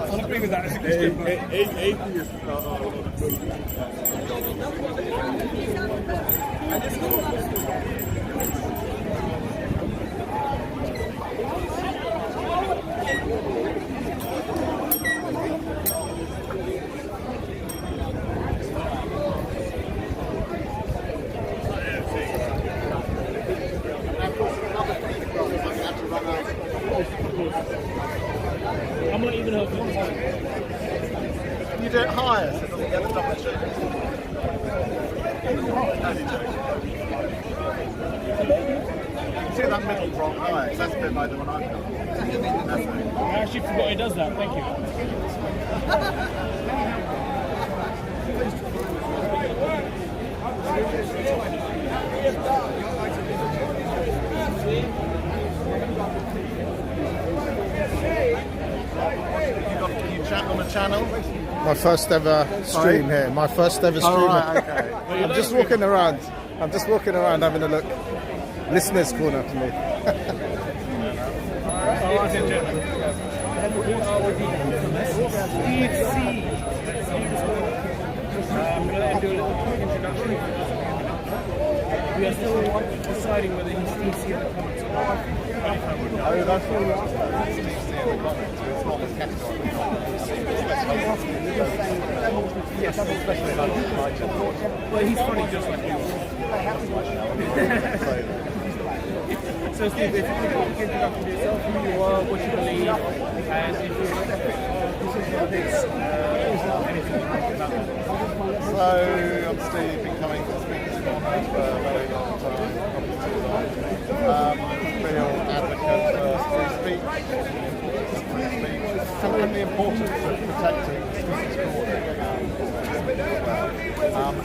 I'll agree with that. I'm not even helping. You do it higher, so it doesn't get the double check. See that middle prong higher? That's a bit like the one I've got. I actually forgot it does that. Thank you. You chat on the channel? My first ever stream here. My first ever stream. Oh, right, okay. I'm just walking around. I'm just walking around having a look. Listeners' corner for me. Steve C. I'm going to do a little introduction. We are still deciding whether he's Steve C in the comments or not. Oh, that's all right. Steve C in the comments. It's not as category. Yes, especially about Nigel. Well, he's funny just like you. So Steve, if you could give an introduction to yourself, who you are, what you believe, and if you position of this, anything about that. So, I'm Steve, been coming to speak to Scotland for a very long time. Real advocate for free speech and the importance of protecting speech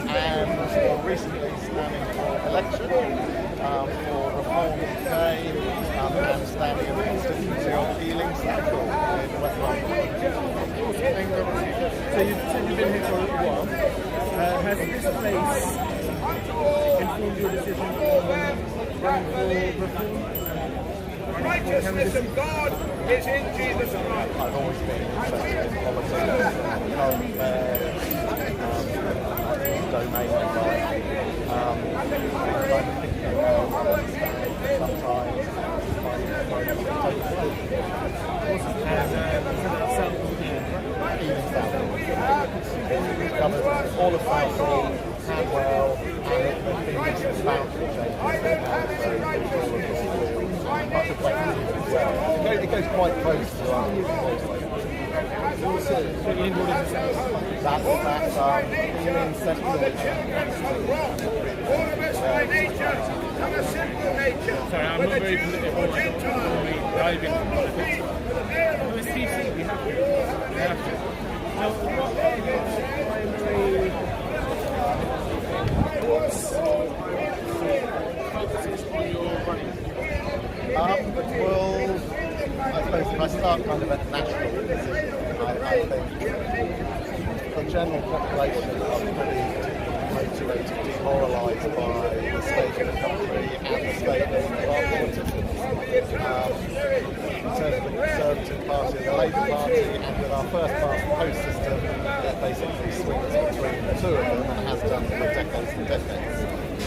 and more recently standing for election for Reform UK and standing in the constituency of Ealing Central in West London. So you've been here for a little while. Has this place informed your decision on running for reform? Righteousness of God is in Jesus Christ. I've always been interested in politics, current affairs, domain of life. Sometimes covered all of Southall, Hanwell, and there's been recent boundary changes. It goes quite close to our that's Ealing Central. All of us by nature have a simple nature. Sorry, I'm not very political. I don't want to dive into politics. With Steve C, we have to. Now, what are your primary focuses on your running? Well, I suppose if I start kind of at national position, I think the general population are pretty motivated, demoralised by the state of the country and the state of our politicians. In terms of the Conservative Party and the Labour Party, and with our first past the post system, it basically swings between the two of them and has done for decades and decades.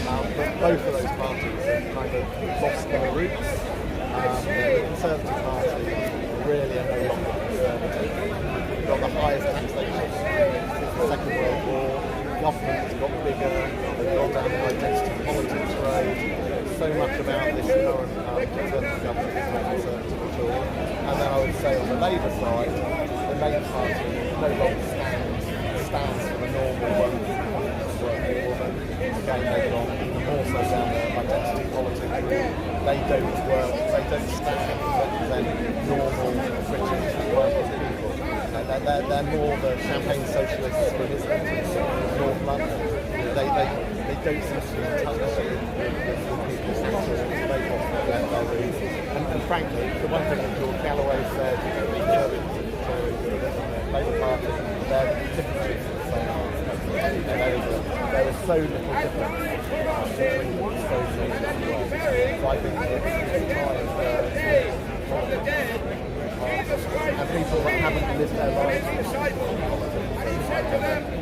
But both of those parties have kind of lost their roots. The Conservative Party really are no longer conservative. We've got the highest taxation since the Second World War. Government has got bigger, they've gone down the identity politics road. So much about this current Conservative government is not conservative at all. And then I would say on the Labour side, the Labour Party no longer stands for the normal working woman. Again, they've gone more so down the identity politics route. They don't work, they don't stand to represent normal British working people. They're more the champagne socialists from North London. They don't seem to be in touch with people's senses. They often get their roots. And frankly, the one thing that George Galloway said, the Labour Party, they're typically the same. There is so little difference between so many. So I think it's time and people that haven't lived their lives in politics,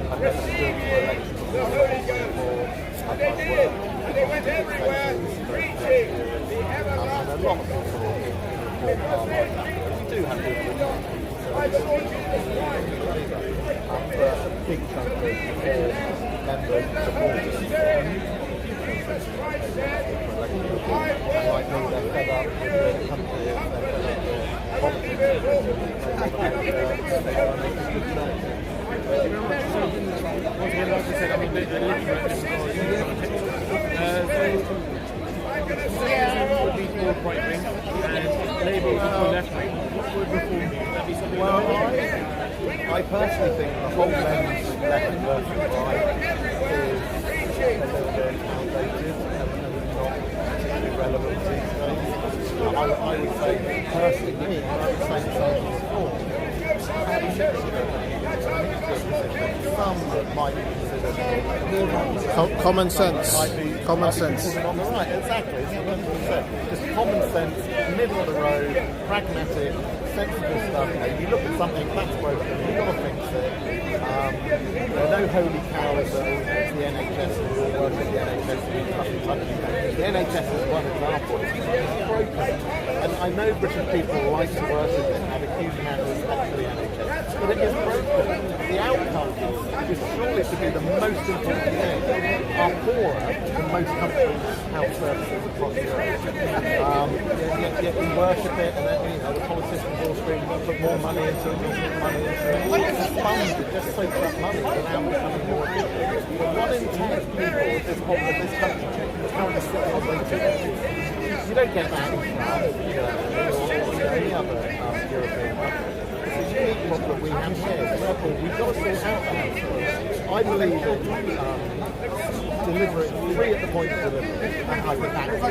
I've never stood for elections before, I've not worked. And they went everywhere preaching the everlasting. And a lot of people do have people. But a big chunk of members support us. And like me, they're fed up with the country, they're fed up with politics. Once again, like I said, I'm a bit illiterate as far as would be for right wing and Labour would be for left wing. What would reform be? Would that be something I personally think the whole lens left versus right is a little bit outdated and not particularly relevant these days. I would say, personally, me, I would say the same before. Some that might be considered common sense. Common sense. On the right, exactly. It's what I'm saying. Just common sense, middle of the road, pragmatic, sensible stuff. You look at something that's broken, you've got to fix it. There are no holy cows that all the NHS and all work at the NHS and nothing touching that. The NHS is one example. It's broken. And I know British people like to work with it and have a huge amount of respect for the NHS. But it is broken. The outcome is surely to be the most important thing. Are poorer than most countries' health services across Europe. Yet we worship it, and then the politicians all scream, put more money into it, more money into it. It's a fund that just soaks up money without becoming more efficient. But 1 in 10 people of this country is currently sitting on waiting. You don't get that in France, or any other European country. It's a unique problem we have here. Therefore, we've got to sort out the health service. I believe in delivering free at the point of delivery. And I think that's I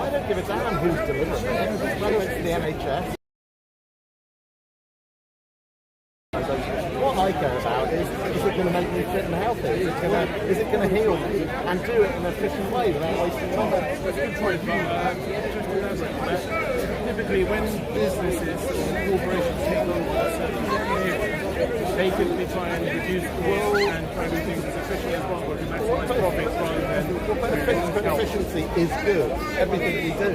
don't give a damn who's delivering it, whether it's the NHS. What I care about is it going to make me fit and healthy? Is it going to heal me and do it in an efficient way without wasting time? That's a good point. Typically, when businesses or corporations take over a certain area, they typically try and reduce costs and try to do things as efficient as possible to maximise profits rather than. But efficiency is good. Everything we do,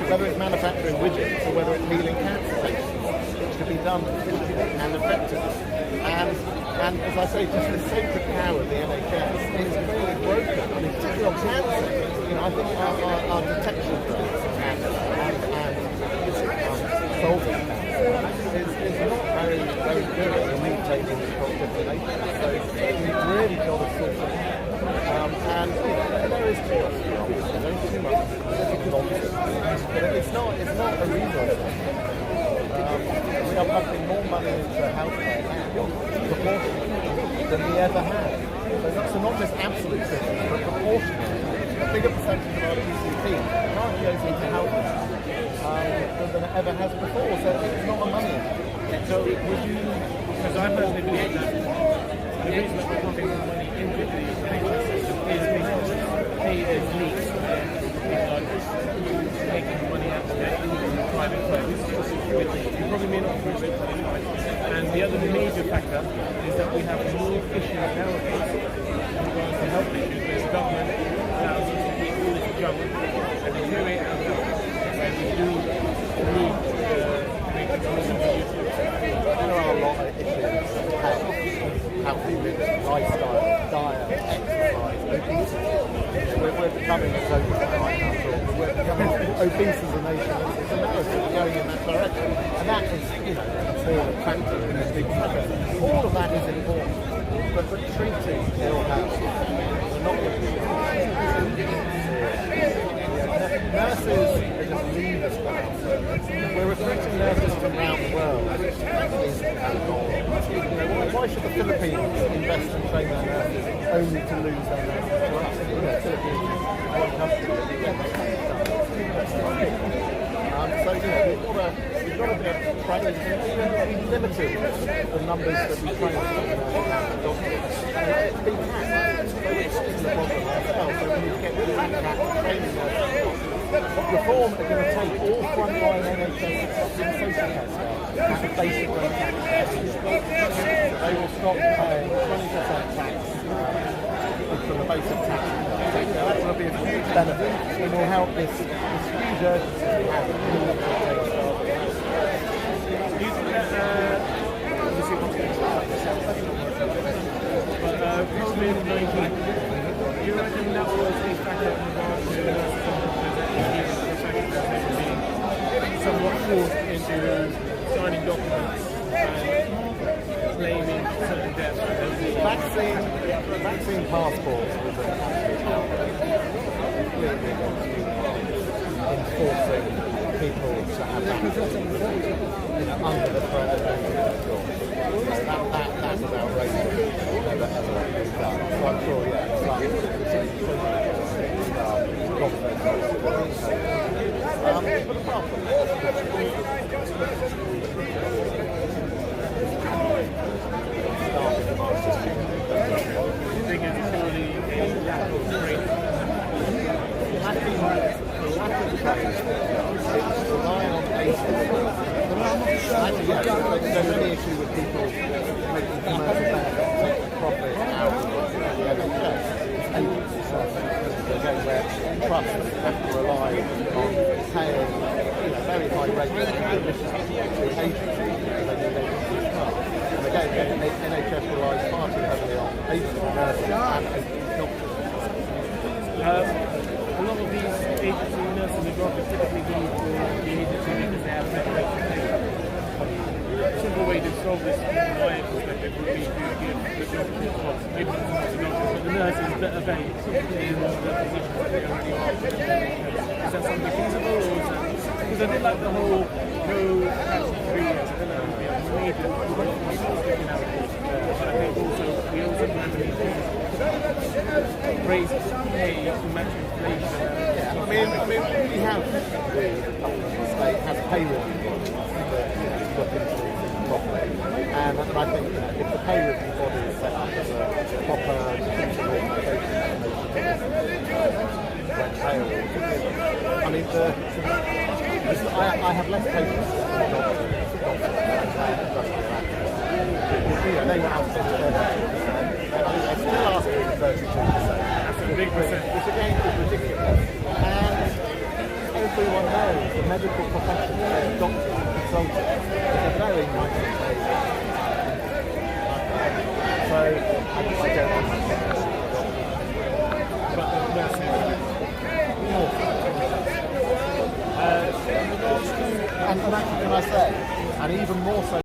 whether it's manufacturing widgets or whether it's healing cancer patients, it should be done efficiently and effectively. And as I say, just the sacred power of the NHS is really broken. I mean, particularly on cancer, I think our detection rates and solving cancer is not very, very good at the new taking population. So we've really got to sort it out. And there is too much, obviously, there is too much nonsense. But it's not a resource. We are pumping more money into healthcare now, proportionally, than we ever have. So not just absolute figures, but proportionally. A bigger percentage of our PCP currently goes into healthcare than it ever has before. So it's not a money. So would you, because I personally believe that the reason that we're pumping more money into the NHS system is because pay is leaks and people are just taking money out of their into private firms, which you probably may not prove it anyway. And the other major factor is that we have more issues nowadays in regards to health issues where the government allows us to keep all this junk and we do it and we do need to make it more useful. There are a lot of issues: health, lifestyle, diet, exercise, obesity. We're becoming a social right now. We're becoming obese as a nation. It's a marathon going in that direction, and that is, a small factor in this big picture. All of that is important, but treating ill health, we're not going to do nurses are just leaders for health service. We're recruiting nurses from around the world, which is why should the Philippines invest and train their nurses only to lose their nurses to us? The Philippines is one country that we get So, you know, we've got to be able to train, and we've limited the numbers that we train doctors. It's been hacked, so it's the problem ourselves. So we need to get rid of that training nurses. Reform are going to take all frontline NHS and social care staff at a basic rate tax. They will stop paying 20% tax from the basic tax. That will be a huge benefit. It will help this huge urgency we have in all of COVID-19, do you reckon that was a factor in regards to being somewhat forced into signing documents and claiming certain deaths? Vaccine passports was completely enforcing people to have vaccines, under the threat of that was outrageous. Never ever been done. So I'm sure, but apart from relying on there's any issue with people making commercial benefits, taking profit out of the NHS. Again, where trusts have to rely on paying very high rates to agencies because they need agencies staff. And again, the NHS relies far too heavily on agency nurses and agency doctors. A lot of these agency nurses and doctors typically go for the agency because they have better reputation. A simple way to solve this, from my perspective, would be to give the doctors, well, maybe not the doctors, but the nurses better pay in the positions that they already are. Is that something feasible, or is that... Because I did like the whole no tax free, I don't know, maybe taken out, but I think also we also have to raise pay to match inflation. Yeah, I mean, we have the state has pay review bodies that look into these properly, and I think if the pay review body is set up as a proper institutional organisation, I mean, I have less patience with doctors they were out 32%. They're still asking for 32%. That's a big percent. Which again is ridiculous. And everyone knows the medical profession, doctors and consultants, is a very nice paid. So I don't understand. But the nurses. And actually, can I say, and even more so